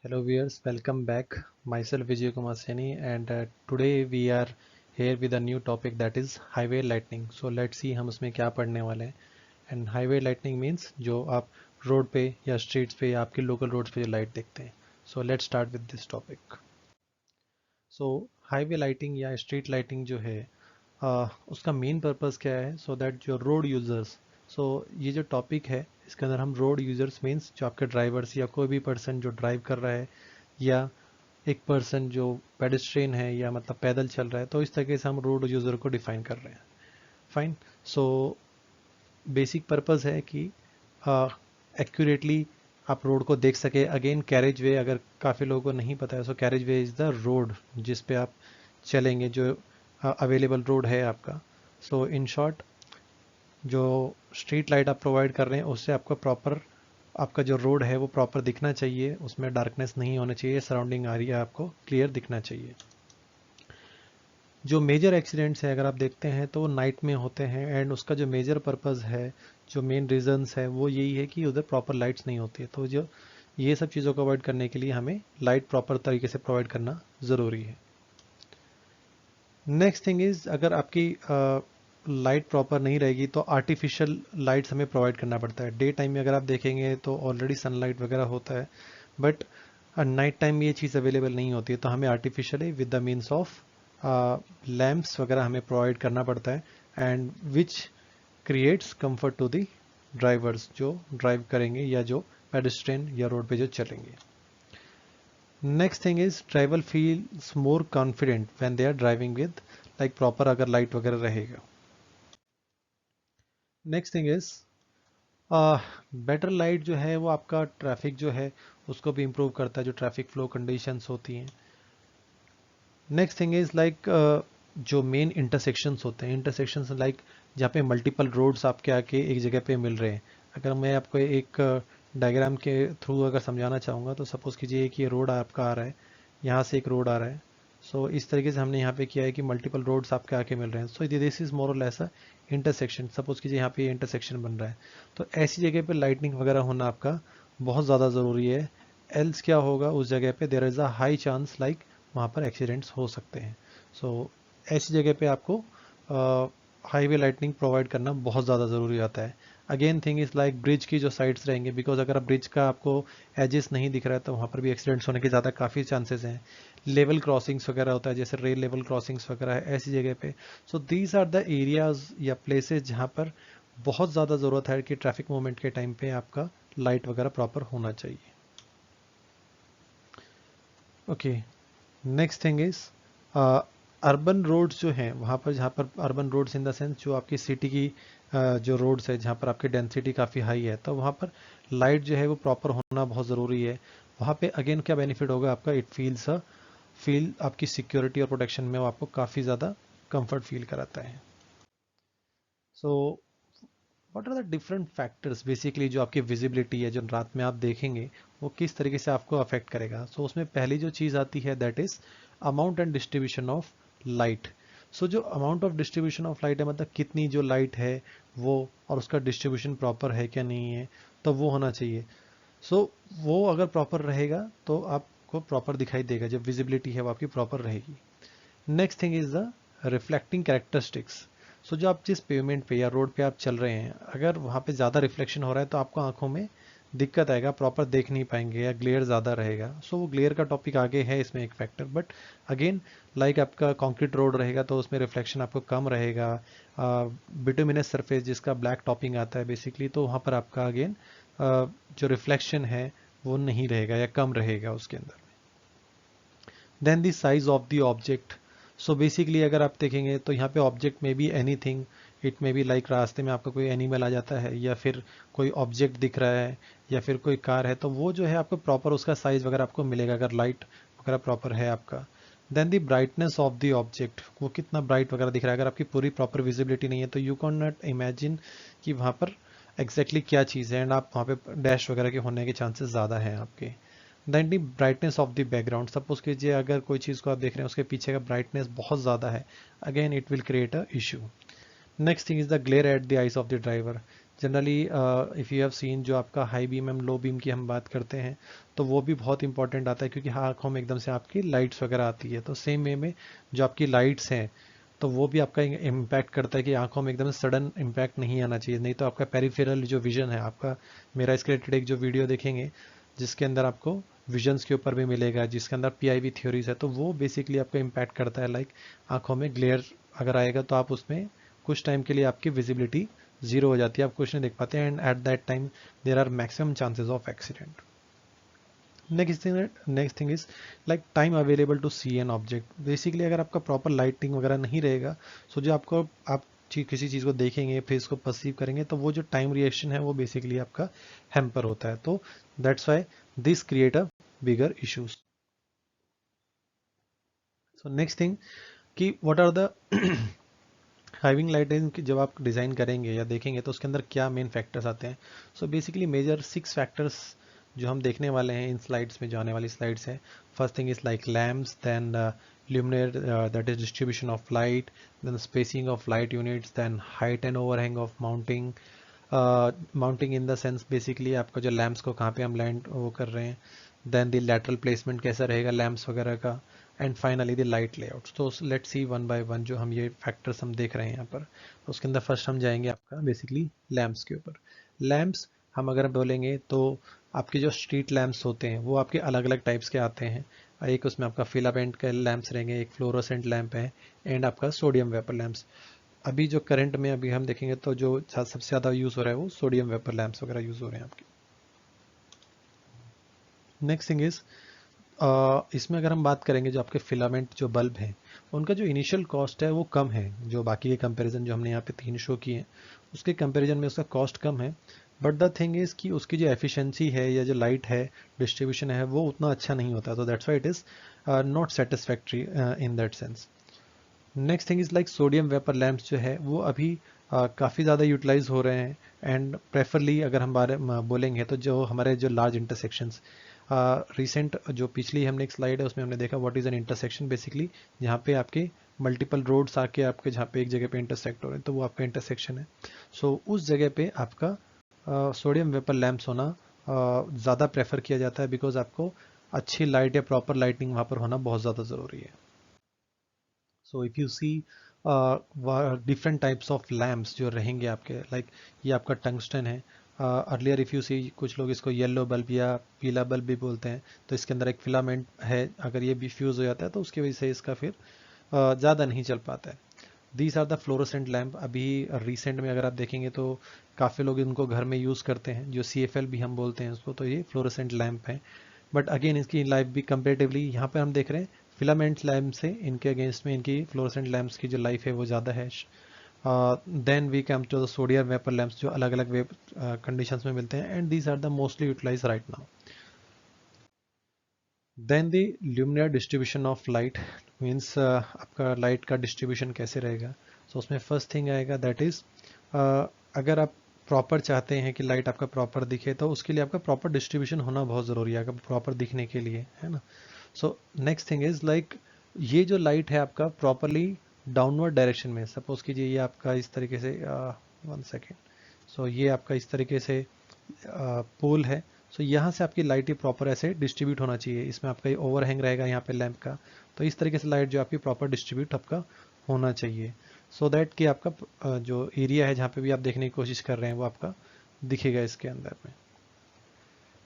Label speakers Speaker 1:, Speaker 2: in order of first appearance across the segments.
Speaker 1: Hello viewers, welcome back. Myself Vijay Kumar Seni and today we are here with a new topic that is highway lightning. So let's see हम उसमें क्या पढ़ने वाले हैं. And highway lightning means जो आप road पे या स्ट्रीट्स पे या आपके लोकल रोड्स पे जो लाइट देखते हैं. So let's start with this topic. So highway lighting या street lighting जो है उसका मेन पर्पस क्या है सो दैट जो रोड यूजर्स ये जो टॉपिक है इसके अंदर हम रोड यूजर्स मीन्स जो आपके ड्राइवर्स या कोई भी पर्सन जो ड्राइव कर रहा है या एक पर्सन जो पेडेस्ट्रियन है या मतलब पैदल चल रहा है तो इस तरीके से हम रोड यूजर को डिफाइन कर रहे हैं. फाइन. सो बेसिक पर्पस है कि एक्यूरेटली आप रोड को देख सके. अगेन कैरेज वे अगर काफ़ी लोगों को नहीं पता है so carriageway is the road जिस पे आप चलेंगे जो अवेलेबल रोड है आपका. सो इन शॉर्ट जो स्ट्रीट लाइट आप प्रोवाइड कर रहे हैं उससे आपका प्रॉपर आपका जो रोड है वो प्रॉपर दिखना चाहिए, उसमें डार्कनेस नहीं होना चाहिए, सराउंडिंग एरिया आपको क्लियर दिखना चाहिए. जो मेजर एक्सीडेंट्स है अगर आप देखते हैं तो नाइट में होते हैं एंड उसका जो मेजर पर्पस है जो मेन रीजंस है वो यही है कि उधर प्रॉपर लाइट्स नहीं होती है. तो जो ये सब चीज़ों को अवॉइड करने के लिए हमें लाइट प्रॉपर तरीके से प्रोवाइड करना ज़रूरी है. नेक्स्ट थिंग इज़ अगर आपकी लाइट प्रॉपर नहीं रहेगी तो आर्टिफिशियल लाइट्स हमें प्रोवाइड करना पड़ता है. डे टाइम में अगर आप देखेंगे तो ऑलरेडी सनलाइट वगैरह होता है बट नाइट टाइम में ये चीज़ अवेलेबल नहीं होती है तो हमें artificially with the means of lamps वगैरह हमें प्रोवाइड करना पड़ता है and which creates comfort to the drivers जो ड्राइव करेंगे या जो पेडेस्ट्रियन या रोड पे जो चलेंगे. Next thing is driver feels more confident when they are driving with like proper अगर लाइट वगैरह रहेगा. Next thing is better light जो है वो आपका ट्रैफिक जो है उसको भी इम्प्रूव करता है, जो ट्रैफिक फ्लो कंडीशंस होती हैं. नेक्स्ट थिंग इज लाइक जो मेन इंटरसेक्शंस होते हैं, इंटरसेक्शंस लाइक जहाँ पे मल्टीपल रोड्स आपके आके एक जगह पे मिल रहे हैं. अगर मैं आपको एक डायग्राम के थ्रू अगर समझाना चाहूँगा तो सपोज कीजिए कि ये रोड आपका आ रहा है, यहाँ से एक रोड आ रहा है. सो इस तरीके से हमने यहाँ पे किया है कि मल्टीपल रोड्स आपके आके मिल रहे हैं. सो दिस इज मोर और लेस अ इंटरसेक्शन. सपोज कीजिए यहाँ पे ये इंटरसेक्शन बन रहा है तो ऐसी जगह पे लाइटनिंग वगैरह होना आपका बहुत ज़्यादा ज़रूरी है. एल्स क्या होगा उस जगह पे there is a high chance like वहाँ पर एक्सीडेंट्स हो सकते हैं. सो ऐसी जगह पे आपको हाईवे लाइटनिंग प्रोवाइड करना बहुत ज़्यादा ज़रूरी होता है. Again thing is like bridge की जो साइड्स रहेंगे बिकॉज अगर ब्रिज का आपको एजेस नहीं दिख रहा है तो वहाँ पर भी एक्सीडेंट्स होने के ज़्यादा काफ़ी चांसेस हैं. लेवल क्रॉसिंग्स वगैरह होता है जैसे रेल लेवल क्रॉसिंग्स वगैरह है ऐसी जगह पे. So these are the areas या प्लेसेस जहाँ पर बहुत ज़्यादा ज़रूरत है कि ट्रैफिक मूवमेंट के टाइम पे आपका लाइट वगैरह प्रॉपर होना चाहिए. Okay. Next thing is urban roads जो हैं वहाँ पर जहाँ पर urban roads in the sense जो आपकी सिटी की जो रोड्स है जहाँ पर आपकी डेंसिटी काफ़ी हाई है तो वहाँ पर लाइट जो है वो प्रॉपर होना बहुत ज़रूरी है. वहाँ पे अगेन क्या बेनिफिट होगा आपका, इट फील आपकी सिक्योरिटी और प्रोटेक्शन में वो आपको काफ़ी ज़्यादा कंफर्ट फील कराता है. So what are the different factors basically जो आपकी विजिबिलिटी है जो रात में आप देखेंगे वो किस तरीके से आपको अफेक्ट करेगा. सो उसमें पहली जो चीज़ आती है that is amount and distribution of light. So जो amount of distribution of light है मतलब कितनी जो लाइट है वो और उसका डिस्ट्रीब्यूशन प्रॉपर है क्या नहीं है तो वो होना चाहिए. सो वो अगर प्रॉपर रहेगा तो आपको प्रॉपर दिखाई देगा, जब विजिबिलिटी है वो आपकी प्रॉपर रहेगी. Next thing is the reflecting characteristics. So जो आप जिस पेमेंट पे या रोड पे आप चल रहे हैं अगर वहाँ पे ज़्यादा रिफ्लेक्शन हो रहा है तो आपको आंखों में दिक्कत आएगा, प्रॉपर देख नहीं पाएंगे या ग्लेयर ज़्यादा रहेगा. सो वो ग्लेयर का टॉपिक आगे है इसमें एक फैक्टर. बट अगेन लाइक आपका कंक्रीट रोड रहेगा तो उसमें रिफ्लेक्शन आपको कम रहेगा. बिटुमिनस सरफेस जिसका ब्लैक टॉपिंग आता है बेसिकली तो वहाँ पर आपका अगेन जो रिफ्लेक्शन है वो नहीं रहेगा या कम रहेगा उसके अंदर. Then the size of the object. So basically अगर आप देखेंगे तो यहाँ पे object may be anything. It may be like रास्ते में आपका कोई एनिमल आ जाता है या फिर कोई ऑब्जेक्ट दिख रहा है या फिर कोई कार है तो वो जो है आपको प्रॉपर उसका साइज वगैरह आपको मिलेगा अगर लाइट वगैरह प्रॉपर है आपका. Then the brightness of the object, वो कितना ब्राइट वगैरह दिख रहा है. अगर आपकी पूरी प्रॉपर विजिबिलिटी नहीं है तो यू कैन नॉट इमेजिन कि वहाँ पर एग्जैक्टली क्या चीज़ है एंड आप वहाँ पे डैश वगैरह के होने के चांसेस ज़्यादा हैं आपके. Then the brightness of the background. Suppose कीजिए अगर कोई चीज़ को आप देख रहे हैं उसके पीछे का ब्राइटनेस बहुत ज़्यादा है, again it will create a issue. Next thing is the glare at the eyes of the driver. Generally if you have seen, जो आपका high beam and low beam की हम बात करते हैं तो वो भी बहुत इंपॉर्टेंट आता है, क्योंकि हाँ आँखों में एकदम से आपकी लाइट्स वगैरह आती है। तो सेम वे में जो आपकी लाइट्स हैं तो वो भी आपका इम्पैक्ट करता है कि आंखों में एकदम सडन इम्पैक्ट नहीं आना चाहिए, नहीं तो आपका पेरिफेरल जो विजन है आपका, मेरा इसके रिलेटेड एक जो वीडियो देखेंगे जिसके अंदर आपको विजन्स के ऊपर भी मिलेगा, जिसके अंदर पीआईवी थ्योरीज है, तो वो बेसिकली आपको इम्पैक्ट करता है। लाइक आंखों में ग्लेयर अगर आएगा तो आप उसमें कुछ टाइम के लिए आपकी विजिबिलिटी जीरो हो जाती है, आप कुछ नहीं देख पाते, and at that time there are maximum chances of accident. Next thing is like time available to see an object. Basically अगर आपका प्रॉपर लाइटिंग वगैरह नहीं रहेगा, सो जो आपको आप किसी चीज़ को देखेंगे फिर इसको परसीव करेंगे तो वो जो टाइम रिएक्शन है वो बेसिकली आपका हैम्पर होता है। तो that's why this create a bigger issues. So next thing कि व्हाट आर द हाइविंग लाइटिंग की जब आप डिज़ाइन करेंगे या देखेंगे तो उसके अंदर क्या मेन फैक्टर्स आते हैं। सो बेसिकली मेजर 6 फैक्टर्स जो हम देखने वाले हैं इन स्लाइड्स में, जो आने वाली स्लाइड्स है। First thing is like lamps, then luminaire, that is distribution of light, then spacing of light units, then height and overhang of mounting, mounting in the sense basically आपका जो लैम्प्स को कहाँ पे हम लैंड वो कर रहे हैं, देन द लैटरल प्लेसमेंट कैसा रहेगा लैम्प्स वगैरह का, and finally the light layout. तो let's see one by one जो हम ये फैक्टर्स हम देख रहे हैं यहाँ पर। तो उसके अंदर फर्स्ट हम जाएंगे आपका बेसिकली लैम्प्स के ऊपर। लैम्प्स हम अगर बोलेंगे तो आपके जो स्ट्रीट लैम्प्स होते हैं वो आपके अलग अलग टाइप्स के आते हैं। एक उसमें आपका फिलामेंट के लैम्प्स रहेंगे, एक फ्लोरोसेंट लैम्प है, एंड आपका सोडियम वेपर लैम्प्स। अभी जो करंट में अभी हम देखेंगे तो जो सबसे ज़्यादा यूज़ हो रहा है वो सोडियम वेपर लैम्प्स वगैरह यूज़ हो रहे हैं आपके। नेक्स्ट थिंग इज इसमें अगर हम बात करेंगे जो आपके फिलामेंट जो बल्ब हैं उनका जो इनिशियल कॉस्ट है वो कम है, जो बाकी के कंपैरिजन जो हमने यहाँ पे 3 शो किए हैं उसके कंपैरिजन में उसका कॉस्ट कम है। बट द थिंग इज कि उसकी जो एफिशिएंसी है या जो लाइट है डिस्ट्रीब्यूशन है वो उतना अच्छा नहीं होता, तो that's why it is not satisfactory in that sense. Next thing is like sodium vapour lamps जो है वो अभी काफ़ी ज़्यादा यूटिलाइज हो रहे हैं, एंड प्रेफरली अगर हम बोलेंगे तो जो हमारे जो लार्ज इंटरसेक्शंस, रिसेंट जो पिछली हमने एक स्लाइड है उसमें हमने देखा what is an intersection, basically जहाँ पे आपके मल्टीपल रोड्स आके आपके जहाँ पे एक जगह पे इंटरसेक्ट हो रहे हैं तो वो आपका इंटरसेक्शन है। सो उस जगह पे आपका सोडियम वेपर लैम्प्स होना ज़्यादा प्रेफर किया जाता है, बिकॉज आपको अच्छी लाइट या प्रॉपर लाइटिंग वहाँ पर होना बहुत ज़्यादा ज़रूरी है। So if you see different types of lamps जो रहेंगे आपके, लाइक ये आपका टंगस्टन है। अर्लियर इफ़ यू सी कुछ लोग इसको येलो बल्ब या पीला बल्ब भी बोलते हैं, तो इसके अंदर एक फिलामेंट है, अगर ये भी फ्यूज़ हो जाता है तो उसकी वजह से इसका फिर ज़्यादा नहीं चल पाता है। These are the fluorescent lamp. अभी रिसेंट में अगर आप देखेंगे तो काफ़ी लोग इनको घर में यूज़ करते हैं, जो CFL भी हम बोलते हैं उसको, तो ये फ्लोरोसेंट लैम्प है। बट अगेन इसकी लाइफ भी कंपेरेटिवली यहाँ पे हम देख रहे हैं फिलामेंट लैम्प से इनके अगेंस्ट में इनकी फ्लोरोसेंट लैम्प्स की जो लाइफ है वो ज़्यादा है। Then we come to the sodium vapour lamps जो अलग अलग वेब कंडीशंस में मिलते हैं, and these are the mostly utilize right now. Then the luminaire distribution of light means आपका लाइट का डिस्ट्रीब्यूशन कैसे रहेगा। सो उसमें फर्स्ट थिंग आएगा दैट इज, अगर आप प्रॉपर चाहते हैं कि लाइट आपका प्रॉपर दिखे तो उसके लिए आपका प्रॉपर डिस्ट्रीब्यूशन होना बहुत ज़रूरी है, अगर प्रॉपर दिखने के लिए, है ना। सो नेक्स्ट थिंग इज लाइक ये जो लाइट है आपका प्रॉपरली डाउनवर्ड डायरेक्शन में, सपोज कीजिए ये आपका इस तरीके से, वन सेकेंड, सो ये आपका इस तरीके से पोल है। सो यहाँ से आपकी लाइट ही प्रॉपर ऐसे डिस्ट्रीब्यूट होना चाहिए, इसमें आपका ओवरहैंग रहेगा यहाँ पे लैंप का, तो इस तरीके से लाइट जो आपकी प्रॉपर डिस्ट्रीब्यूट आपका होना चाहिए, सो दैट कि आपका जो एरिया है जहाँ पे भी आप देखने की कोशिश कर रहे हैं वो आपका दिखेगा इसके अंदर में।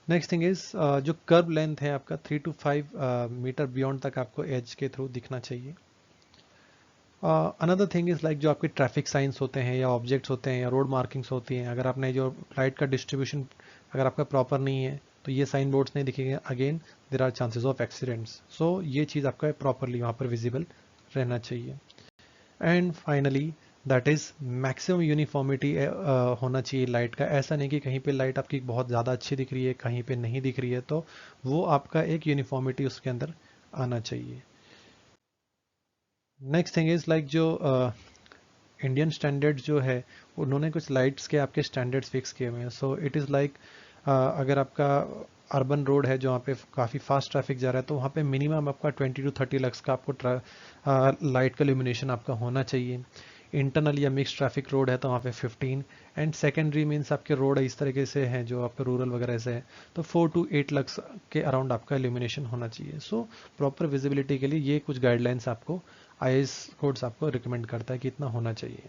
Speaker 1: नेक्स्ट थिंग इज जो कर्व लेंथ है आपका 3 to 5 मीटर बियॉन्ड तक आपको एज के थ्रू दिखना चाहिए। अनदर थिंग इज लाइक जो आपके ट्रैफिक साइंस होते हैं या ऑब्जेक्ट्स होते हैं या रोड मार्किंग्स होती हैं, अगर आपने जो लाइट का डिस्ट्रीब्यूशन अगर आपका प्रॉपर नहीं है तो ये साइन बोर्ड्स नहीं दिखेंगे, again there are chances of accidents. So ये चीज़ आपका प्रॉपरली वहाँ पर विजिबल रहना चाहिए। And finally that is maximum uniformity होना चाहिए लाइट का, ऐसा नहीं कि कहीं पे लाइट आपकी बहुत ज़्यादा अच्छी दिख रही है कहीं पे नहीं दिख रही है, तो वो आपका एक यूनिफॉर्मिटी उसके अंदर आना चाहिए। नेक्स्ट थिंग इज़ लाइक जो इंडियन स्टैंडर्ड जो है उन्होंने कुछ लाइट्स के आपके स्टैंडर्ड्स फिक्स किए हुए हैं। सो इट इज़ लाइक अगर आपका अर्बन रोड है जहाँ पे काफ़ी फास्ट ट्रैफिक जा रहा है तो वहाँ पे मिनिमम आपका 20 to 30 लक्स का आपको लाइट का इल्यूमिनेशन आपका होना चाहिए। इंटरनल या मिक्स ट्रैफिक रोड है तो वहाँ पे 15, एंड सेकेंडरी मीन्स आपके रोड इस तरीके से हैं जो आपके रूरल वगैरह से है तो 4 to 8 लक्स के अराउंड आपका इल्यूमिनेशन होना चाहिए। सो प्रॉपर विजिबिलिटी के लिए ये कुछ गाइडलाइंस आपको आईएस कोड्स आपको रिकमेंड करता है कि इतना होना चाहिए।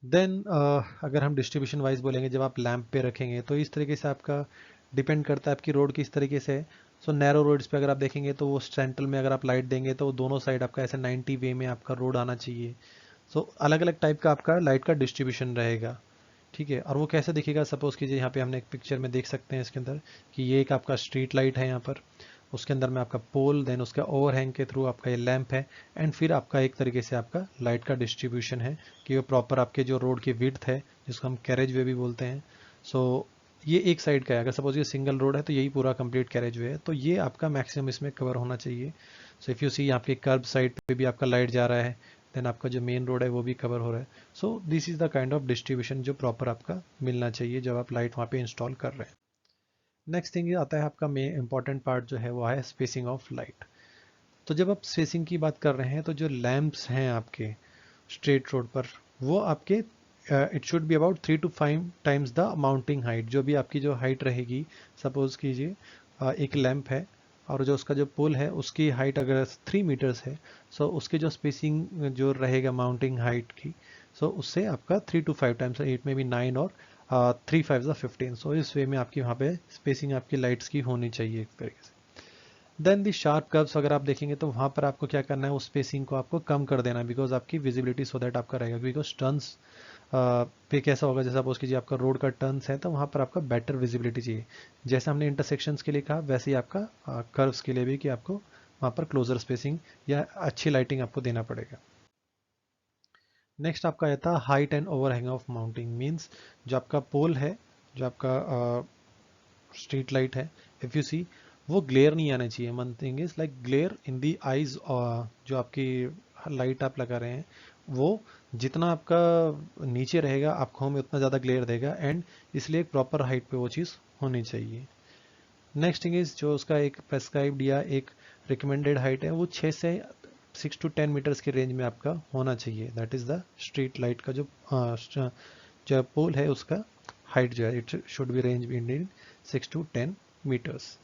Speaker 1: देन अगर हम डिस्ट्रीब्यूशन वाइज बोलेंगे, जब आप लैंप पे रखेंगे तो इस तरीके से आपका डिपेंड करता है आपकी रोड किस तरीके से है। सो नैरो रोड्स पे अगर आप देखेंगे तो वो सेंट्रल में अगर आप लाइट देंगे तो दोनों साइड आपका ऐसे 90 वे में आपका रोड आना चाहिए। सो अलग अलग टाइप का आपका लाइट का डिस्ट्रीब्यूशन रहेगा, ठीक है। और वो कैसे दिखेगा, सपोज कीजिए यहाँ पे हमने एक पिक्चर में देख सकते हैं इसके अंदर कि ये एक आपका स्ट्रीट लाइट है यहाँ पर, उसके अंदर में आपका पोल, देन उसका ओवरहैंग के थ्रू आपका ये लैंप है, एंड फिर आपका एक तरीके से आपका लाइट का डिस्ट्रीब्यूशन है कि वो प्रॉपर आपके जो रोड की विड्थ है जिसको हम कैरेज वे भी बोलते हैं। सो ये एक साइड का है, अगर सपोज ये सिंगल रोड है तो यही पूरा कंप्लीट कैरेज वे है, तो ये आपका मैक्सिमम इसमें कवर होना चाहिए। सो इफ़ यू सी आपके कर्ब साइड पे भी आपका लाइट जा रहा है, देन आपका जो मेन रोड है वो भी कवर हो रहा है। So this is the kind of distribution जो प्रॉपर आपका मिलना चाहिए जब आप लाइट वहाँ पे इंस्टॉल कर रहे हैं। नेक्स्ट थिंग आता है आपका मेन इंपॉर्टेंट पार्ट जो है वो है स्पेसिंग ऑफ लाइट। तो जब आप स्पेसिंग की बात कर रहे हैं तो जो लैंप्स हैं आपके स्ट्रेट रोड पर वो आपके it should be about 3 to 5 times the mounting height, जो भी आपकी जो हाइट रहेगी। सपोज कीजिए एक लैंप है और जो उसका जो पोल है उसकी हाइट अगर 3 मीटर्स है, सो उसके जो स्पेसिंग जो रहेगा माउंटिंग हाइट की, सो उससे आपका 3 to 5 टाइम्स, इट में भी 9 और 3 5 15। सो इस वे में आपकी वहाँ पे स्पेसिंग आपकी लाइट्स की होनी चाहिए एक तरीके से। देन दी शार्प कर्व्स अगर आप देखेंगे तो वहाँ पर आपको क्या करना है, उस स्पेसिंग को आपको कम कर देना है बिकॉज आपकी विजिबिलिटी सो दैट आपका रहेगा। बिकॉज टर्न्स पे कैसा होगा, जैसे सपोज कीजिए आपका रोड का टर्न्स है तो वहाँ पर आपका बेटर विजिबिलिटी चाहिए। जैसे हमने इंटरसेक्शंस के लिए कहा वैसे ही आपका कर्व्स के लिए भी कि आपको वहाँ पर क्लोजर स्पेसिंग या अच्छी लाइटिंग आपको देना पड़ेगा। नेक्स्ट आपका आता है height and overhang of mounting, means जो आपका पोल है, जो आपका स्ट्रीट लाइट है, इफ़ यू सी वो ग्लेयर नहीं आना चाहिए। One thing is like glare in the eyes, जो आपकी लाइट आप लगा रहे हैं वो जितना आपका नीचे रहेगा आंखों में उतना ज़्यादा ग्लेयर देगा, एंड इसलिए एक प्रॉपर हाइट पे वो चीज़ होनी चाहिए। नेक्स्ट थिंग इज जो उसका एक प्रेस्क्राइब्ड या एक रिकमेंडेड हाइट है वो 6 to 10 मीटर्स के रेंज में आपका होना चाहिए। That is the street light का जो पोल है उसका हाइट जो है it should be range in 6 to 10 meters.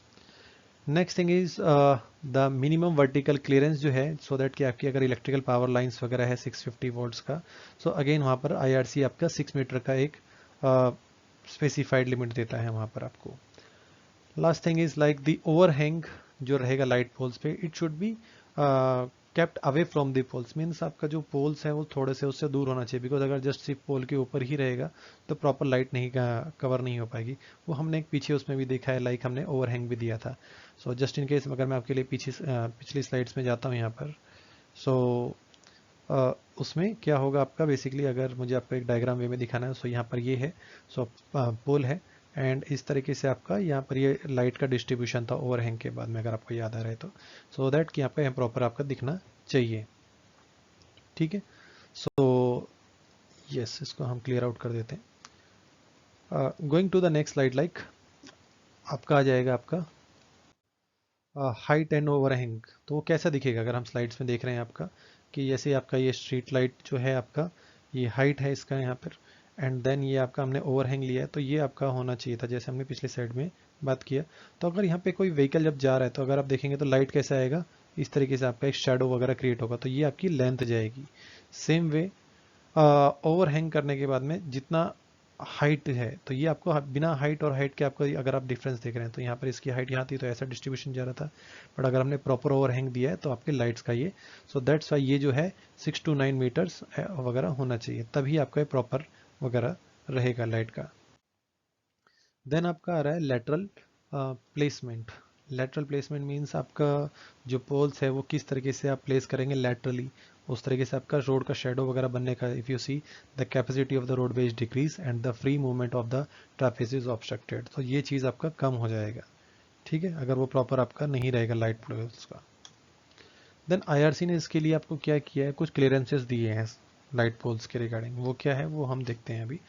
Speaker 1: Next thing is the minimum vertical clearance जो है, सो दैट कि आपकी अगर इलेक्ट्रिकल पावर लाइंस वगैरह है 650 वोल्ट्स का, सो अगेन वहाँ पर आईआरसी आपका 6 मीटर का एक स्पेसिफाइड लिमिट देता है वहाँ पर आपको। Last thing is like the overhang जो रहेगा लाइट पोल्स पे, it should be kept away from the poles, means आपका जो पोल्स है वो थोड़े से उससे दूर होना चाहिए। बिकॉज अगर जस्ट सिर्फ पोल के ऊपर ही रहेगा तो प्रॉपर लाइट नहीं कवर नहीं हो पाएगी। वो हमने एक पीछे उसमें भी देखा है, लाइक हमने ओवरहैंग भी दिया था। सो जस्ट इन केस अगर मैं आपके लिए पिछली स्लाइड्स में जाता हूँ यहाँ पर, सो उसमें क्या होगा आपका बेसिकली, अगर मुझे आपको एक डायग्राम वे में दिखाना है, सो यहाँ पर ये है, सो पोल है एंड इस तरीके से आपका यहाँ पर ये लाइट का डिस्ट्रीब्यूशन था ओवरहैंग के बाद में, अगर आपको याद आ रहा है तो, सो दैट कि यहाँ पे प्रॉपर आपका दिखना चाहिए, ठीक है। सो यस, इसको हम क्लियर आउट कर देते हैं। Going to the next slide, like आपका आ जाएगा आपका हाइट एंड ओवरहैंग। तो वो कैसा दिखेगा अगर हम स्लाइड्स में देख रहे हैं आपका कि जैसे आपका ये स्ट्रीट लाइट जो है आपका ये हाइट है इसका यहाँ पर, एंड देन ये आपका हमने ओवरहैंग लिया है तो ये आपका होना चाहिए था जैसे हमने पिछले साइड में बात किया। तो अगर यहाँ पे कोई व्हीकल जब जा रहा है तो अगर आप देखेंगे तो लाइट कैसा आएगा, इस तरीके से आपका एक शेडो वगैरह क्रिएट होगा, तो ये आपकी लेंथ जाएगी। सेम वे ओवरहैंग करने के बाद में जितना हाइट है तो ये आपको बिना हाइट और हाइट के आपको अगर आप डिफरेंस देख रहे हैं तो यहाँ पर इसकी हाइट यहाँ थी तो ऐसा डिस्ट्रीब्यूशन जा रहा था, बट अगर हमने प्रॉपर ओवरहैंग दिया है तो आपके लाइट्स का ये, सो दैट्स वाई ये जो है 6 to 9 मीटर्स वगैरह होना चाहिए, तभी आपका प्रॉपर वगैरह रहेगा लाइट का। देन आपका आ रहा है lateral placement. Lateral placement means आपका जो पोल्स है वो किस तरीके से आप प्लेस करेंगे लेटरली, उस तरीके से आपका रोड का शेडो वगैरह बनने का। If you see the capacity of the road way is decrease and the free movement of the traffic is obstructed, तो ये चीज़ आपका कम हो जाएगा, ठीक है, अगर वो प्रॉपर आपका नहीं रहेगा लाइट पोल्स का। देन आईआरसी ने इसके लिए आपको क्या किया है, कुछ क्लियरेंसेस दिए हैं लाइट पोल्स के रिगार्डिंग, वो क्या है वो हम देखते हैं अभी।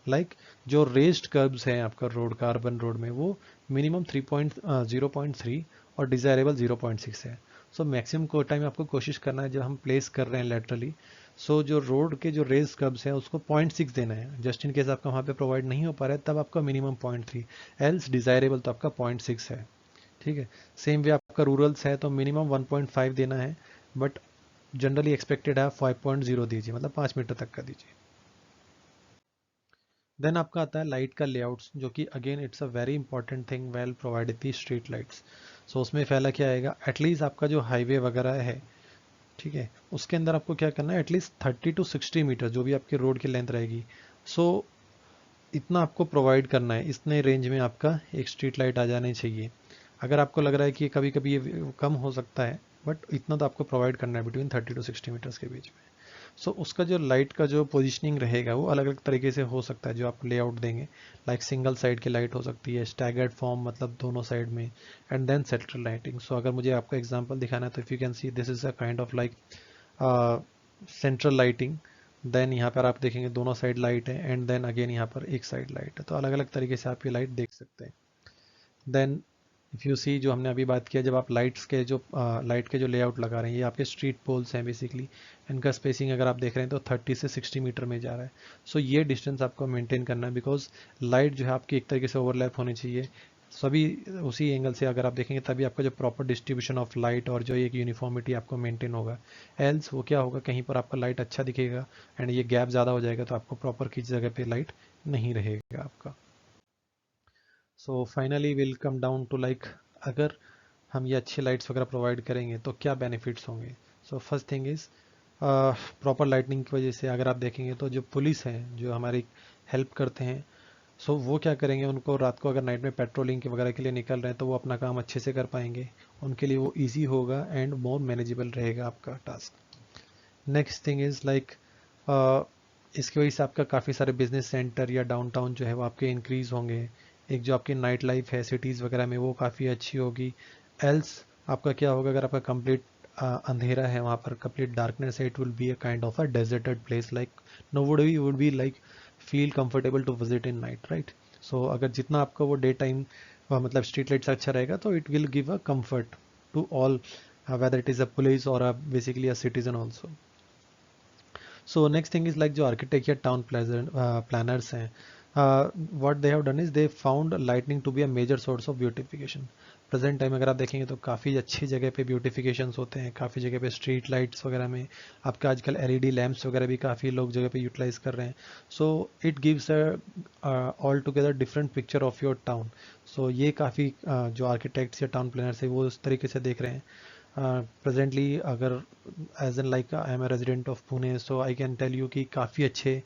Speaker 1: लाइक जो रेस्ड कर्ब्स हैं आपका रोड का अर्बन रोड में वो मिनिमम 0.3 और डिजायरेबल 0.6 है। सो मैक्सिमम को टाइम आपको कोशिश करना है जब हम प्लेस कर रहे हैं लेटरली, सो जो रोड के जो रेस कर्ब्स हैं उसको 0.6 देना है, जस्ट इन केस आपका वहाँ पे प्रोवाइड नहीं हो पा रहा है तब आपका मिनिमम 0.3, एल्स डिजायरेबल तो आपका 0.6 है। ठीक है, सेम वे आपका रूरल्स है तो मिनिमम 1.5 देना है, बट जनरली एक्सपेक्टेड है 5.0 दीजिए, मतलब 5 मीटर तक का दीजिए। देन आपका आता है लाइट का लेआउट्स, जो कि again it's a very important thing well provided the street lights. So उसमें पहला क्या आएगा, एटलीस्ट आपका जो हाईवे वगैरह है, ठीक है, उसके अंदर आपको क्या करना है, एटलीस्ट 30 to 60 मीटर जो भी आपकी रोड की लेंथ रहेगी, सो इतना आपको प्रोवाइड करना है, इतने रेंज में आपका एक स्ट्रीट लाइट आ जानी चाहिए। अगर आपको लग रहा है कि कभी कभी ये कम हो सकता है, बट इतना तो आपको प्रोवाइड करना है बिटवीन 30 to 60 मीटर्स के बीच में। सो उसका जो लाइट का जो पोजीशनिंग रहेगा वो अलग अलग तरीके से हो सकता है जो आप लेआउट देंगे, लाइक सिंगल साइड की लाइट हो सकती है, स्टैगर्ड फॉर्म मतलब दोनों साइड में, and then central lighting. So अगर मुझे आपको एग्जांपल दिखाना है तो if you can see this is a kind of like central lighting, then यहाँ पर आप देखेंगे दोनों साइड लाइट है, एंड देन अगेन यहाँ पर एक साइड लाइट है, तो अलग अलग तरीके से आप ये लाइट देख सकते हैं। देन इफ़ यू सी, जो हमने अभी बात किया, जब आप लाइट्स के जो लाइट के जो लेआउट लगा रहे हैं, ये आपके स्ट्रीट पोल्स हैं बेसिकली, इनका स्पेसिंग अगर आप देख रहे हैं तो 30 से 60 मीटर में जा रहा है। सो ये डिस्टेंस आपको मेंटेन करना है, बिकॉज लाइट जो है आपकी एक तरीके से ओवरलैप होनी चाहिए सभी उसी एंगल से, अगर आप देखेंगे तभी आपका जो प्रॉपर डिस्ट्रीब्यूशन ऑफ लाइट और जो एक यूनिफॉर्मिटी आपको मेंटेन होगा। एल्स वो क्या होगा, कहीं पर आपका लाइट अच्छा दिखेगा एंड ये गैप ज़्यादा हो जाएगा तो आपको प्रॉपर किसी जगह पे लाइट नहीं रहेगा आपका। So finally will come down to like, अगर हम ये अच्छे लाइट्स वगैरह प्रोवाइड करेंगे तो क्या बेनिफिट्स होंगे। So first thing is proper lightning की वजह से अगर आप देखेंगे तो जो पुलिस हैं जो हमारी हेल्प करते हैं, सो वो क्या करेंगे, उनको रात को अगर नाइट में पेट्रोलिंग के वगैरह के लिए निकल रहे हैं तो वो अपना काम अच्छे से कर पाएंगे, उनके लिए वो ईजी होगा एंड मोर मैनेजेबल रहेगा आपका task. Next thing is like इसकी वजह से आपका काफ़ी सारे बिजनेस सेंटर या डाउनटाउन जो है वो आपके इंक्रीज होंगे, एक जो आपकी नाइट लाइफ है सिटीज़ वगैरह में वो काफ़ी अच्छी होगी। एल्स आपका क्या होगा, अगर आपका कंप्लीट अंधेरा है, वहाँ पर कंप्लीट डार्कनेस है, it will be a kind of a deserted place, like no would be like feel comfortable to visit in night, right. So अगर जितना आपका वो डे टाइम मतलब स्ट्रीट लाइट्स अच्छा रहेगा तो it will give a comfort to all, whether it is a police or a basically a citizen also. So next thing is like जो architect या town planners हैं, what they have done is they found lightning to be a major source of beautification. Present time अगर आप देखेंगे तो काफ़ी अच्छी जगह पे ब्यूटिफिकेशंस होते हैं, काफ़ी जगह पे स्ट्रीट लाइट्स वगैरह में आपका आजकल एलईडी लैंप्स वगैरह भी काफ़ी लोग जगह पे यूटिलाइज कर रहे हैं। So it gives a all together different picture of your town. So ये काफ़ी जो आर्किटेक्ट्स या टाउन प्लानर्स है वो उस तरीके से देख रहे हैं। प्रेजेंटली अगर as an like I am a resident of Pune, so I can tell you कि काफ़ी अच्छे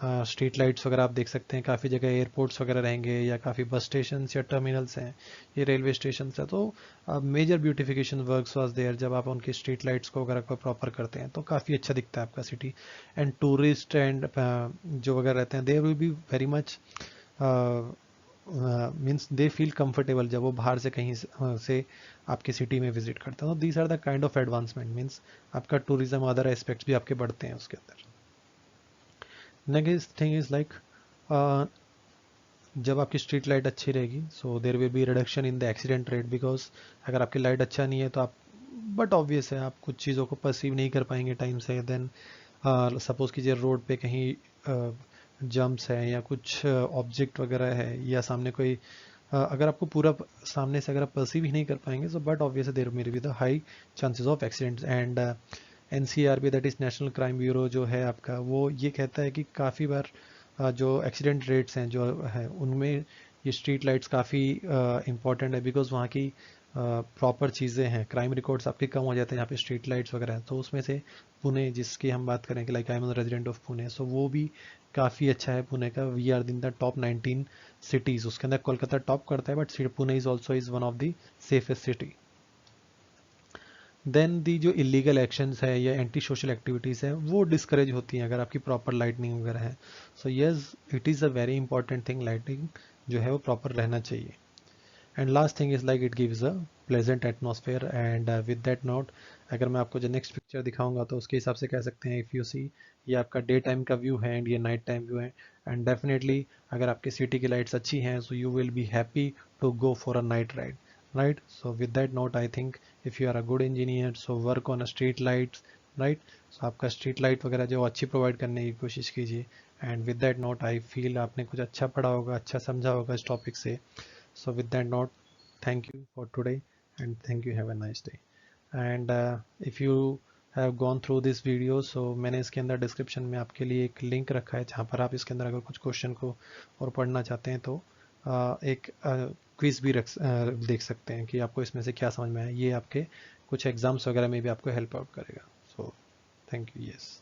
Speaker 1: स्ट्रीट लाइट्स वगैरह आप देख सकते हैं, काफ़ी जगह एयरपोर्ट्स वगैरह रहेंगे या काफ़ी बस स्टेशन या टर्मिनल्स हैं, ये रेलवे स्टेशन है, तो major beautification works was there. जब आप उनकी स्ट्रीट लाइट्स को वगैरह को प्रॉपर करते हैं तो काफ़ी अच्छा दिखता है आपका सिटी, एंड टूरिस्ट एंड जो वगैरह रहते हैं they will be very much means they feel comfortable जब वो बाहर से कहीं से आपकी सिटी में विजिट करते हैं। तो these are the kind of advancement, means आपका टूरिज्म अदर एस्पेक्ट्स भी आपके बढ़ते हैं उसके अंदर। नेक्स्ट थिंग इज लाइक जब आपकी स्ट्रीट लाइट अच्छी रहेगी so there will be reduction in the accident rate, because अगर आपकी लाइट अच्छा नहीं है तो आप, बट ऑब्वियस है आप कुछ चीज़ों को परसीव नहीं कर पाएंगे टाइम से। देन सपोज कीजिए रोड पे कहीं जंप्स है या कुछ ऑब्जेक्ट वगैरह है या सामने कोई अगर आपको पूरा सामने से अगर आप परसीव ही नहीं कर पाएंगे, so but obviously there may be the high chances of accidents. And NCRB that is national crime bureau जो है आपका, वो ये कहता है कि काफ़ी बार जो एक्सीडेंट रेट्स हैं जो है उनमें ये स्ट्रीट लाइट्स काफ़ी इंपॉर्टेंट है, बिकॉज वहाँ की प्रॉपर चीज़ें हैं, क्राइम रिकॉर्ड्स आपके कम हो जाते हैं यहाँ पे स्ट्रीट लाइट्स वगैरह हैं। तो उसमें से पुणे जिसकी हम बात करें कि like I am resident of Pune, so वो भी काफ़ी अच्छा है पुणे का। We are in the top 19 cities, उसके अंदर कोलकाता टॉप करता है, but Pune is also is one of the safest city. Then the जो इलीगल एक्शंस है या एंटी सोशल एक्टिविटीज़ है वो डिस्करेज होती हैं अगर आपकी प्रॉपर लाइटनिंग वगैरह है। So yes, it is a very important thing, lighting जो है वो प्रॉपर रहना चाहिए। And last thing is like it gives a pleasant atmosphere. And with that note, अगर मैं आपको जो नेक्स्ट पिक्चर दिखाऊंगा तो उसके हिसाब से कह सकते हैं, इफ़ यू सी, ये आपका डे टाइम का व्यू है एंड ये नाइट टाइम व्यू है। एंड डेफिनेटली अगर आपकी सिटी की लाइट्स अच्छी हैं so you will be happy to go for a night ride, right? So with that note, I think if you are a good engineer, so work on a street lights, right. So आपका street light वगैरह जो अच्छी provide करने की कोशिश कीजिए। And with that note I feel आपने कुछ अच्छा पढ़ा होगा, अच्छा समझा होगा इस टॉपिक से। So with that note, thank you for today and thank you, have a nice day. And if you have gone through this video, so मैंने इसके अंदर डिस्क्रिप्शन में आपके लिए एक लिंक रखा है जहाँ पर आप इसके अंदर अगर कुछ क्वेश्चन को और पढ़ना चाहते हैं तो एक क्विज भी देख सकते हैं कि आपको इसमें से क्या समझ में आया। ये आपके कुछ एग्जाम्स वगैरह में भी आपको हेल्प आउट करेगा। So thank you. यस।